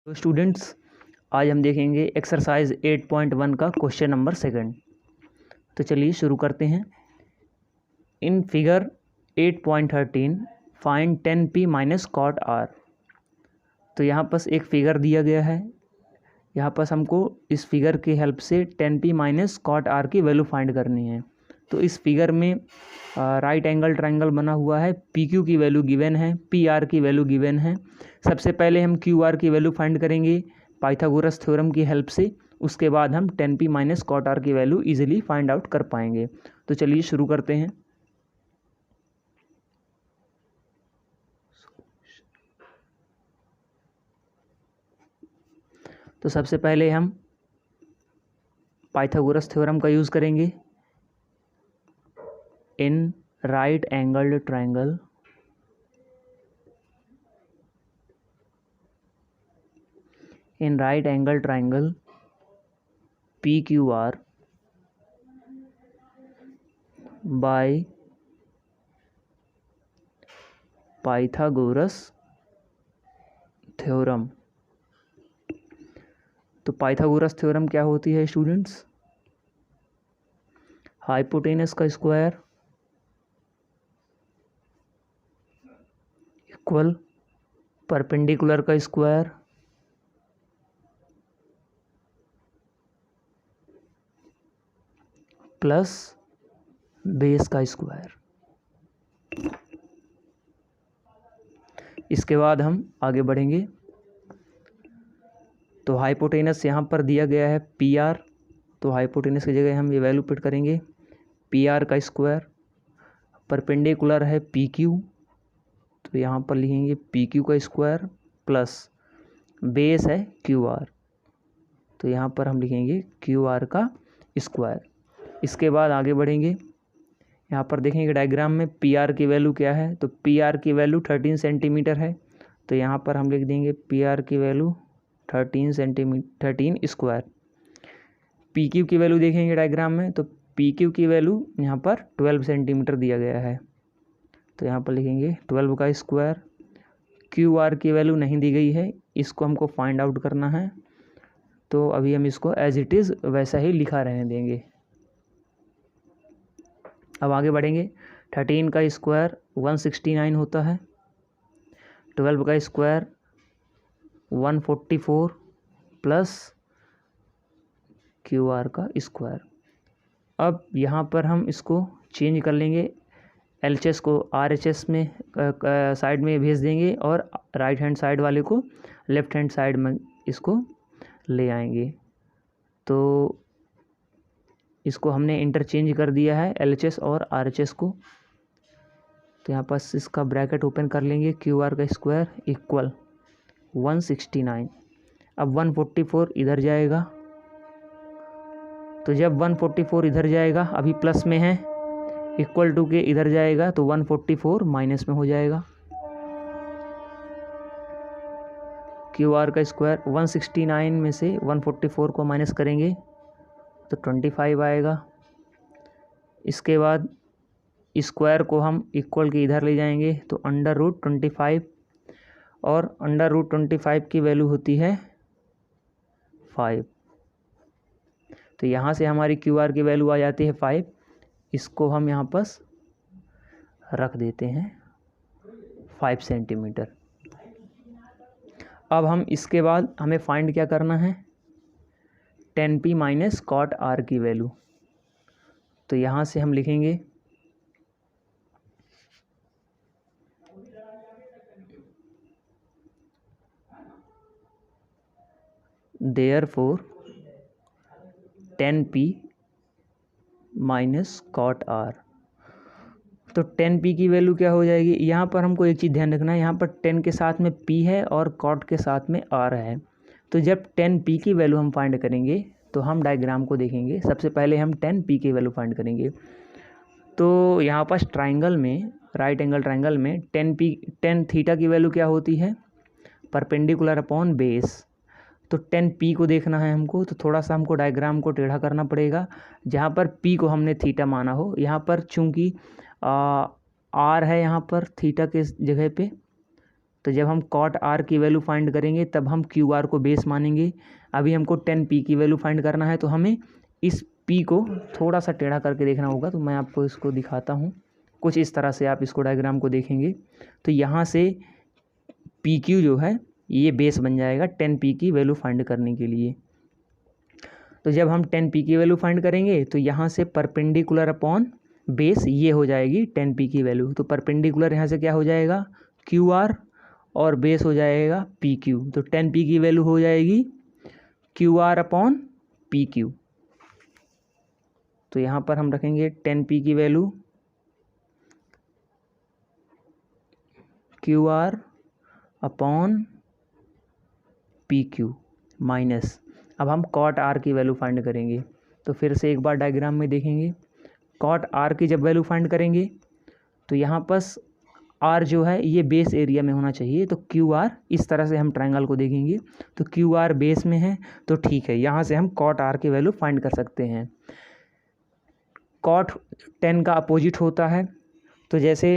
तो स्टूडेंट्स, आज हम देखेंगे एक्सरसाइज 8.1 का क्वेश्चन नंबर 2। तो चलिए शुरू करते हैं। In figure 8.13 find 10p minus cot R. तो यहाँ पास एक फिगर दिया गया है। यहाँ पास हमको इस फिगर की हेल्प से 10p माइनस कॉट आर की वैल्यू फाइंड करनी है। तो इस फिगर में राइट एंगल ट्रायंगल बना हुआ है, पी क्यू की वैल्यू गिवन है, पी आर की वैल्यू गिवन है। सबसे पहले हम क्यू आर की वैल्यू फाइंड करेंगे पाइथागोरस थ्योरम की हेल्प से। उसके बाद हम 10p माइनस कॉट आर की वैल्यू इजीली फाइंड आउट कर पाएंगे। तो चलिए शुरू करते हैं। तो सबसे पहले हम पाइथागोरस थ्योरम का यूज़ करेंगे। In right angled triangle PQR by Pythagoras theorem. तो पाइथागोरस थ्योरम क्या होती है स्टूडेंट्स? हाइपोटेनस का स्क्वायर इक्वल परपेंडिकुलर का स्क्वायर प्लस बेस का स्क्वायर। इसके बाद हम आगे बढ़ेंगे। तो हाइपोटेनस यहाँ पर दिया गया है PR। तो हाइपोटेनस की जगह हम ये वैल्यू पुट करेंगे PR का स्क्वायर। परपेंडिकुलर है PQ, तो यहाँ पर लिखेंगे PQ का स्क्वायर प्लस बेस है QR, तो यहाँ पर हम लिखेंगे QR का स्क्वायर। इसके बाद आगे बढ़ेंगे। यहाँ पर देखेंगे डायग्राम में PR की वैल्यू क्या है। तो PR की वैल्यू 13 सेंटीमीटर है। तो यहाँ पर हम लिख देंगे PR की वैल्यू 13 स्क्वायर। PQ की वैल्यू देखेंगे डायग्राम में, तो PQ की वैल्यू यहाँ पर 12 सेंटीमीटर दिया गया है। तो यहाँ पर लिखेंगे 12 का स्क्वायर। QR की वैल्यू नहीं दी गई है, इसको हमको फाइंड आउट करना है। तो अभी हम इसको एज इट इज़ वैसा ही लिखा रहने देंगे। अब आगे बढ़ेंगे। 13 का स्क्वायर 169 होता है, 12 का स्क्वायर 144 प्लस QR का स्क्वायर। अब यहाँ पर हम इसको चेंज कर लेंगे, LHS को RHS में साइड में भेज देंगे और राइट हैंड साइड वाले को लेफ्ट हैंड साइड में इसको ले आएंगे। तो इसको हमने इंटरचेंज कर दिया है LHS और RHS को। तो यहाँ पास इसका ब्रैकेट ओपन कर लेंगे, QR का स्क्वायर इक्वल 169। अब 144 इधर जाएगा। तो जब 144 इधर जाएगा, अभी प्लस में है, इक्वल टू के इधर जाएगा तो 144 माइनस में हो जाएगा। QR का स्क्वायर 169 में से 144 को माइनस करेंगे तो 25 आएगा। इसके बाद स्क्वायर को हम इक्वल के इधर ले जाएंगे तो √25, और √25 की वैल्यू होती है 5। तो यहाँ से हमारी QR की वैल्यू आ जाती है 5। इसको हम यहाँ पास रख देते हैं 5 सेंटीमीटर। अब हम इसके बाद हमें फाइंड क्या करना है, 10p माइनस कॉट आर की वैल्यू। तो यहाँ से हम लिखेंगे therefore 10p minus cot R. तो 10p की वैल्यू क्या हो जाएगी, यहाँ पर हमको एक चीज़ ध्यान रखना है, यहाँ पर 10 के साथ में p है और कॉट के साथ में r है। तो जब 10p की वैल्यू हम फाइंड करेंगे तो हम डायग्राम को देखेंगे। सबसे पहले हम 10p की वैल्यू फाइंड करेंगे। तो यहाँ पास ट्राइंगल में, राइट एंगल ट्राइंगल में 10 थीटा की वैल्यू क्या होती है, परपेंडिकुलर अपॉन बेस। तो 10p को देखना है हमको, तो थोड़ा सा हमको डायग्राम को टेढ़ा करना पड़ेगा। जहाँ पर p को हमने थीटा माना हो, यहाँ पर चूँकि r है यहाँ पर थीटा के जगह पे, तो जब हम कॉट आर की वैल्यू फाइंड करेंगे तब हम क्यू आर को बेस मानेंगे। अभी हमको 10p की वैल्यू फाइंड करना है, तो हमें इस p को थोड़ा सा टेढ़ा करके देखना होगा। तो मैं आपको इसको दिखाता हूँ, कुछ इस तरह से आप इसको डायग्राम को देखेंगे तो यहाँ से PQ जो है ये बेस बन जाएगा 10p की वैल्यू फाइंड करने के लिए। तो जब हम 10p की वैल्यू फाइंड करेंगे तो यहाँ से परपेंडिकुलर अपॉन बेस ये हो जाएगी 10p की वैल्यू। तो परपेंडिकुलर यहाँ से क्या हो जाएगा QR और बेस हो जाएगा PQ। तो 10p की वैल्यू हो जाएगी QR अपॉन PQ। तो यहाँ पर हम रखेंगे 10p की value QR upon PQ minus, अब हम कॉट आर की वैल्यू फाइंड करेंगे। तो फिर से एक बार डायग्राम में देखेंगे, कॉट आर की जब वैल्यू फाइंड करेंगे तो यहाँ पर आर जो है ये बेस एरिया में होना चाहिए। तो क्यू आर, इस तरह से हम ट्रायंगल को देखेंगे तो क्यू आर बेस में है तो ठीक है, यहाँ से हम कॉट आर की वैल्यू फाइंड कर सकते हैं। कॉट 10 का अपोजिट होता है, तो जैसे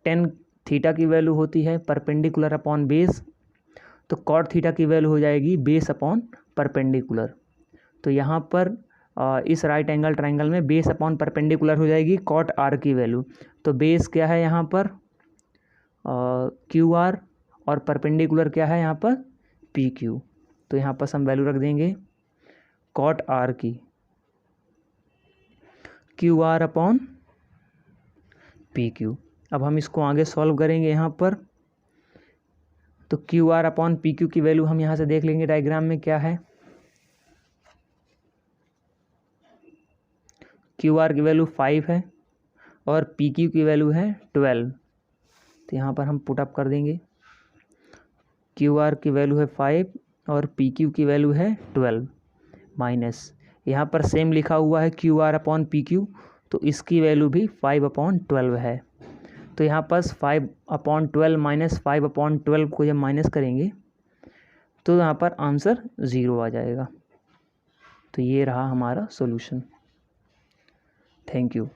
10 थीटा की वैल्यू होती है परपेंडिकुलर अपॉन बेस, तो कॉट थीटा की वैल्यू हो जाएगी बेस अपॉन परपेंडिकुलर। तो यहाँ पर इस राइट एंगल ट्रायंगल में बेस अपॉन परपेंडिकुलर हो जाएगी कॉट आर की वैल्यू। तो बेस क्या है यहाँ पर क्यू आर और परपेंडिकुलर क्या है यहाँ पर पी क्यू। तो यहाँ पर हम वैल्यू रख देंगे कॉट आर की Q R upon P Q. अब हम इसको आगे सॉल्व करेंगे यहाँ पर, तो Q R upon P Q की वैल्यू हम यहाँ से देख लेंगे डायग्राम में क्या है। क्यू आर की वैल्यू 5 है और पी क्यू की वैल्यू है 12। तो यहाँ पर हम पुट अप कर देंगे, क्यू आर की वैल्यू है 5 और पी क्यू की वैल्यू है 12 माइनस, यहाँ पर सेम लिखा हुआ है Q R upon P Q, तो इसकी वैल्यू भी 5/12 है। तो यहाँ पर 5/12 माइनस 5/12 को जब माइनस करेंगे तो यहाँ पर आंसर 0 आ जाएगा। तो ये रहा हमारा सॉल्यूशन। Thank you.